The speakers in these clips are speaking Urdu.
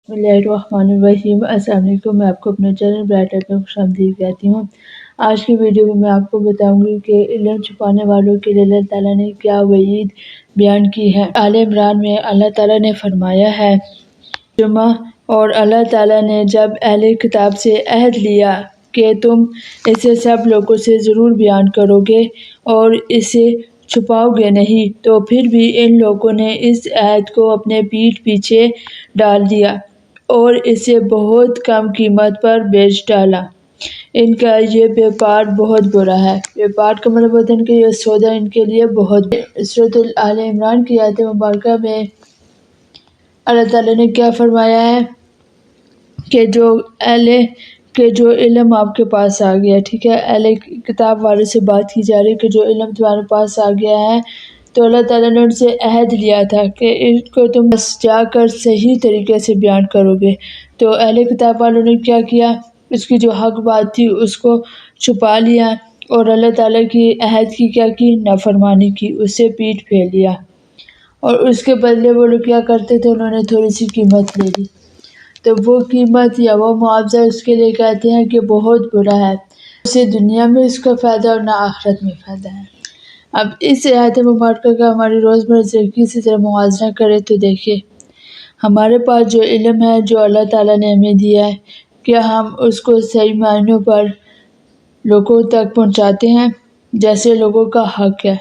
بسم اللہ الرحمن الرحیم۔ السلام علیکم، میں آپ کو اپنے چینل برائٹ لائٹ میں خوش آمدید کہتی ہوں۔ آج کی ویڈیو میں آپ کو بتاؤں گی کہ علم چھپانے والوں کے لیے اللہ تعالیٰ نے کیا وعید بیان کی ہے۔ آل عمران میں اللہ تعالیٰ نے فرمایا ہے اور اللہ تعالیٰ نے جب اہل کتاب سے عہد لیا کہ تم اسے سب لوگوں سے ضرور بیان کرو گے اور اسے چھپاؤ گے نہیں، تو پھر بھی ان لوگوں نے اس عہد کو اپنے پیٹھ پیچھے ڈال دیا اور اسے بہت کم قیمت پر بیچ ڈالا۔ ان کا یہ بیپار بہت برا ہے۔ بیپار کا مطلب ہوتا ہے کہ یہ سودا ان کے لیے بہت۔ سورۃ آل عمران کی آیت مبارکہ میں اللہ تعالیٰ نے کیا فرمایا ہے کہ جو علم آپ کے پاس آ گیا، ٹھیک ہے، اہل کتاب والوں سے بات کی جا رہی ہے کہ جو علم تمہارے پاس آ گیا ہے تو اللہ تعالیٰ نے ان سے عہد لیا تھا کہ اس کو تم جا کر صحیح طریقے سے بیان کرو گے، تو اہل کتاب والوں نے کیا کیا، اس کی جو حق بات تھی اس کو چھپا لیا اور اللہ تعالیٰ کی عہد کی کیا کی، نافرمانی کی، اس سے پیٹھ پھیر لیا، اور اس کے بدلے وہ لوگ کیا کرتے تھے، انہوں نے تھوڑی سی قیمت لے لی، تو وہ قیمت یا وہ معاوضہ اس کے لیے کہتے ہیں کہ بہت برا ہے، اسے دنیا میں اس کا فائدہ اور نہ آخرت میں فائدہ ہے۔ اب اس آیت مبارکہ کا ہماری روزمرہ زندگی سے ذرا موازنہ کریں تو دیکھیے ہمارے پاس جو علم ہے جو اللہ تعالیٰ نے ہمیں دیا ہے، کیا ہم اس کو صحیح معنوں پر لوگوں تک پہنچاتے ہیں جیسے لوگوں کا حق ہے؟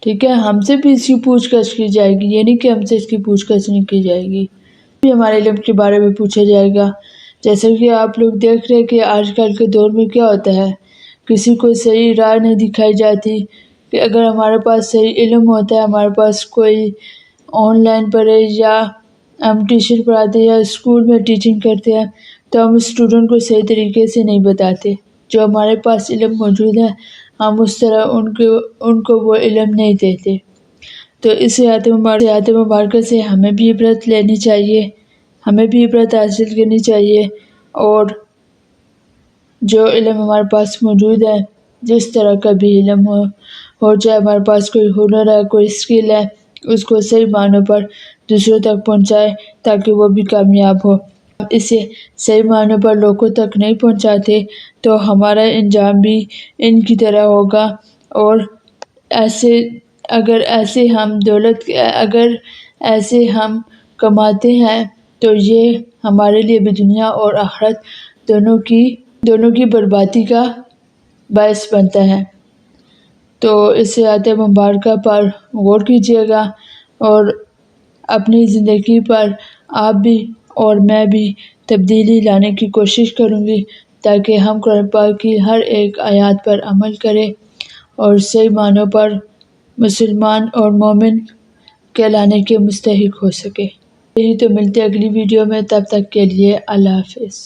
ٹھیک ہے، ہم سے بھی اس کی پوچھ گچھ کی جائے گی، یہ نہیں کہ ہم سے اس کی پوچھ گچھ نہیں کی جائے گی، بھی ہمارے علم کے بارے میں پوچھا جائے گا۔ جیسے کہ آپ لوگ دیکھ رہے کہ آج کل کے دور میں کیا ہوتا ہے، کسی کو صحیح راہ نہیں دکھائی جاتی، کہ اگر ہمارے پاس صحیح علم ہوتا ہے، ہمارے پاس کوئی آن لائن پڑھے یا ہم ٹیوشن پڑھاتے ہیں یا اسکول میں ٹیچنگ کرتے ہیں تو ہم اسٹوڈنٹ کو صحیح طریقے سے نہیں بتاتے، جو ہمارے پاس علم موجود ہے ہم اس طرح ان کو وہ علم نہیں دیتے۔ تو اس آیت مبارکہ سے ہمیں بھی عبرت لینی چاہیے، ہمیں بھی عبرت حاصل کرنی چاہیے، اور جو علم ہمارے پاس موجود ہے، جس طرح کا بھی علم ہو چاہے ہمارے پاس کوئی ہنر ہے، کوئی اسکل ہے، اس کو صحیح معنوں پر دوسروں تک پہنچائے تاکہ وہ بھی کامیاب ہو۔ اسے صحیح معنوں پر لوگوں تک نہیں پہنچاتے تو ہمارا انجام بھی ان کی طرح ہوگا، اور اگر ایسے ہم کماتے ہیں تو یہ ہمارے لیے بھی دنیا اور آخرت دونوں کی بربادی کا باعث بنتا ہے۔ تو اس آیت مبارکہ پر غور کیجیے گا اور اپنی زندگی پر آپ بھی اور میں بھی تبدیلی لانے کی کوشش کروں گی تاکہ ہم قرآن پاک کی ہر ایک آیات پر عمل کریں اور صحیح معنوں پر مسلمان اور مومن کہلانے کے مستحق ہو سکے۔ یہی تو ملتے اگلی ویڈیو میں، تب تک کے لیے اللہ حافظ۔